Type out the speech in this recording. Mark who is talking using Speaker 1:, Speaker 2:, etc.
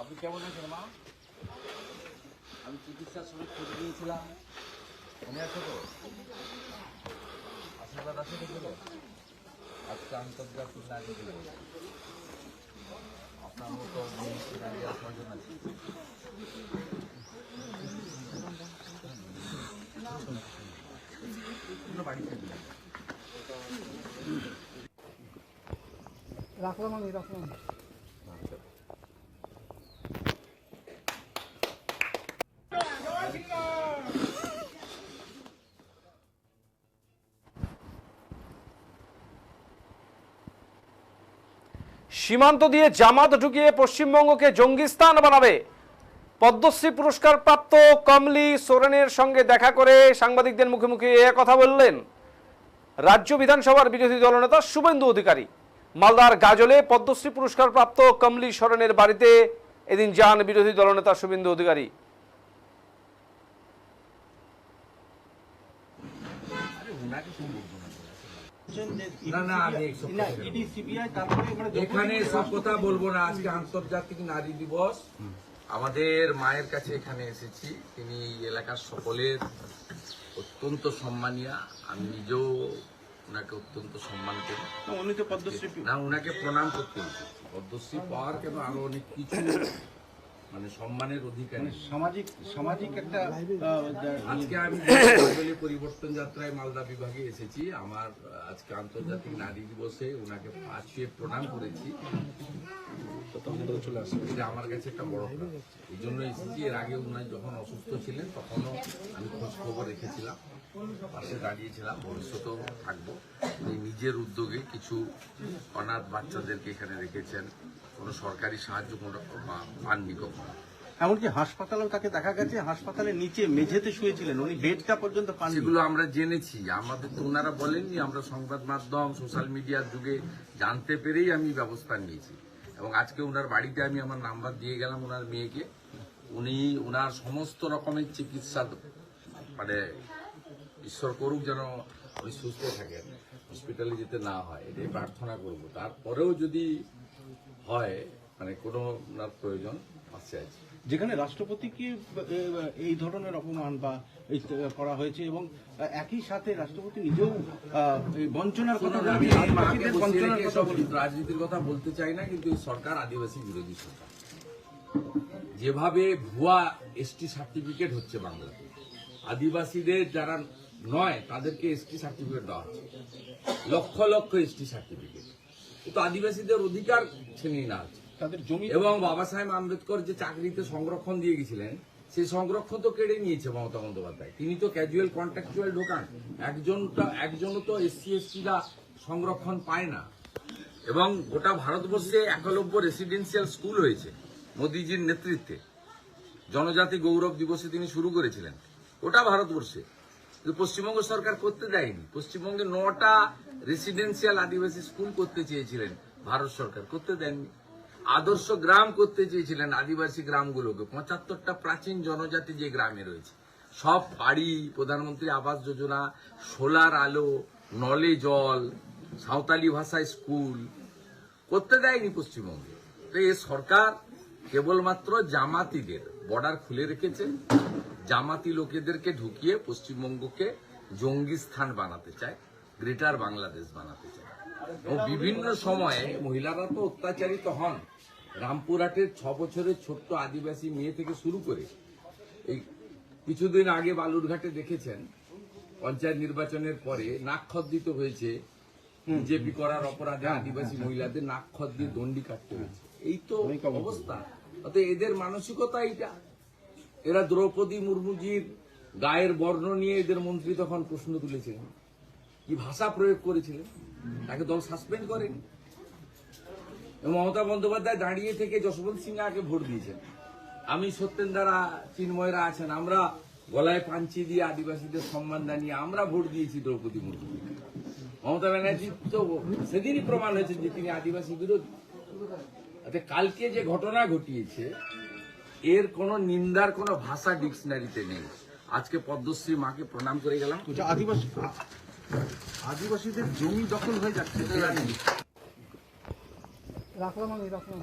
Speaker 1: আপনি কেমন আছেন মা? আমি চিকিৎসার সময় খোঁজ নিয়েছিলাম, মনে আছে তো? আশীর্বাদ আছে তো ছিল? আজকে আন্তর্জাতিক নারী দিবস। আপনার মতো নারী আর কয়জন আছে? বাড়িতে
Speaker 2: রাখলাম আমি রাখলাম।
Speaker 3: সীমান্ত দিয়ে জামাত ঢুকিয়ে পশ্চিমবঙ্গকে জঙ্গিস্তান বানাবে। পদ্মশ্রী পুরস্কার প্রাপ্ত কমলি সোরেনের সঙ্গে দেখা করে সাংবাদিকদের মুখে মুখে এ কথা বললেন রাজ্য বিধানসভার বিরোধী দলনেতা শুভেন্দু অধিকারী। মালদার গাজলে পদ্মশ্রী পুরস্কার প্রাপ্ত কমলি সোরেনের বাড়িতে এদিন যান বিরোধী দলনেতা শুভেন্দু অধিকারী।
Speaker 1: এখানে সব কথা বলবো না। আজকে আন্তর্জাতিক নারী দিবস, আমাদের মায়ের কাছে এখানে এসেছি। তিনি এলাকার সকলের অত্যন্ত সম্মানীয়া, আমি নিজেও ওনাকে অত্যন্ত সম্মান করি।
Speaker 4: উনি তো পদ্মশ্রী
Speaker 1: না, ওনাকে প্রণাম করতে এসেছি। পদ্মশ্রী পাওয়ার কেন আরো অনেক কিছু মানে সম্মানের অধিকারী।
Speaker 4: সামাজিক একটা
Speaker 1: আজকে আমি পরিবর্তন যাত্রায় মালদা বিভাগে এসেছি। আমার আজকে আন্তর্জাতিক নারী দিবসে ওনাকে পা ছুঁয়ে প্রণাম করেছি। চলে আসছে, এটা আমার কাছে একটা বড় কাজ। এই জন্য এসেছি। এর আগে উনি যখন অসুস্থ ছিলেন তখনও আমি খোঁজ খবর রেখেছিলাম, পাশে দাঁড়িয়েছিলাম, ভবিষ্যতেও থাকবো। উনি নিজের উদ্যোগে কিছু অনাথ বাচ্চাদেরকে এখানে রেখেছেন, কোনো সরকারি সাহায্য কোনো পাননি কখনো।
Speaker 4: এমনকি হাসপাতালেও তাকে দেখা গেছে হাসপাতালের নিচে মেঝেতে শুয়েছিলেন, উনি বেডটা পর্যন্ত পান।
Speaker 1: সেগুলো আমরা জেনেছি, আমাদের তো ওনারা বলেননি। আমরা সংবাদ মাধ্যম সোশ্যাল মিডিয়ার যুগে জানতে পেরেই আমি ব্যবস্থা নিয়েছি। এবং আজকে ওনার বাড়িতে আমি আমার নাম্বার দিয়ে গেলাম ওনার মেয়েকে। উনি ওনার সমস্ত রকমের চিকিৎসা মানে ঈশ্বর করুক যেন উনি সুস্থ থাকেন, হসপিটালে যেতে না হয়, এটাই প্রার্থনা করব। তারপরেও যদি হয় মানে কোনো ওনার প্রয়োজন আছে।
Speaker 4: যেখানে রাষ্ট্রপতিকে এই ধরনের অপমান বা করা হয়েছে এবং একই সাথে রাষ্ট্রপতি নিজেও বঞ্চনার কথা
Speaker 1: রাজনীতির কথা বলতে চাই না, কিন্তু এই সরকার আদিবাসী বিরোধী সরকার। যেভাবে ভুয়া এসটি সার্টিফিকেট হচ্ছে বাংলাতে, আদিবাসীদের যারা নয় তাদেরকে এসটি সার্টিফিকেট দেওয়া হচ্ছে, লক্ষ লক্ষ এসটি সার্টিফিকেট, কিন্তু আদিবাসীদের অধিকার ছিনিয়ে নেওয়া হচ্ছে। তাদের জমি এবং বাবা সাহেব আম্বেদকর যে চাকরিতে সংরক্ষণ দিয়ে গেছিলেন, সেই সংরক্ষণ তো কেড়ে নিয়েছে মমতা বন্দ্যোপাধ্যায়। তিনি তো ক্যাজুয়াল কন্ট্রাকচুয়াল ঢোকান, একজনও তো এসসি এসটিরা সংরক্ষণ পায় না। এবং গোটা ভারতবর্ষে 91 রেসিডেন্সিয়াল স্কুল হয়েছে মোদিজির নেতৃত্বে। জনজাতি গৌরব দিবসে তিনি শুরু করেছিলেন গোটা ভারতবর্ষে, কিন্তু পশ্চিমবঙ্গ সরকার করতে দেয়নি। পশ্চিমবঙ্গে 9টা রেসিডেন্সিয়াল আদিবাসী স্কুল করতে চেয়েছিলেন, ভারত সরকার করতে দেননি। আদর্শ গ্রাম করতে চেয়েছিলেন আদিবাসী গ্রামগুলোকে, 75টা প্রাচীন জনজাতি যে গ্রামে রয়েছে, সব বাড়ি, প্রধানমন্ত্রী আবাস যোজনা, সোলার আলো, নলে জল, সাঁওতালি ভাষায় স্কুল করতে দেয়নি পশ্চিমবঙ্গে। তো এই সরকার কেবলমাত্র জামাতিদের বর্ডার খুলে রেখেছে, জামাতি লোকেদেরকে ঢুকিয়ে পশ্চিমবঙ্গকে জঙ্গি স্থান বানাতে চায়, গ্রেটার বাংলাদেশ বানাতে চায়। এবং বিভিন্ন সময়ে মহিলারা তো অত্যাচারিত হন। রামপুরহাটের 6 বছরের ছোট্ট আদিবাসী মেয়ে থেকে শুরু করে এই কিছুদিন আগে বালুরঘাটে দেখেছেন পঞ্চায়েত নির্বাচনের পরে নাকখত দিতে হয়েছে, বিজেপি করার অপরাধে আদিবাসী মহিলাদের নাকখত দিয়ে দণ্ডি কাটতে হয়েছে। এই তো অবস্থা। অতএব এদের মানসিকতা এইটা। এরা দ্রৌপদী মুর্মুজির গায়ের বর্ণ নিয়ে এদের মন্ত্রী তখন প্রশ্ন তুলেছিলেন, কি ভাষা প্রয়োগ করেছিলেন, তাকে দল সাসপেন্ড করেনি। মমতা বন্দ্যোপাধ্যায় দাঁড়িয়ে থেকে যশবন্ত সিং আগে ভোট দিয়েছেন। আমি সত্যেন্দ্রা চিন্ময়রা আছেন, আমরা গলায় পাঞ্চি দিয়ে আদিবাসীদের সম্মান জানিয়ে আমরা ভোট দিয়েছি দ্রৌপদী মুর্মু। মমতা ব্যানার্জি তো সেদিনই প্রমাণ হয়েছে যে তিনি আদিবাসী বিরোধী। কালকে যে ঘটনা ঘটিয়েছে এর কোন নিন্দার কোন ভাষা ডিকশনারিতে নেই। আজকে পদ্মশ্রী মাকে প্রণাম করে গেলাম।
Speaker 4: আদিবাসীদের জমি দখল হয়ে যাচ্ছে।
Speaker 2: রাখলাম আমি রাখলাম।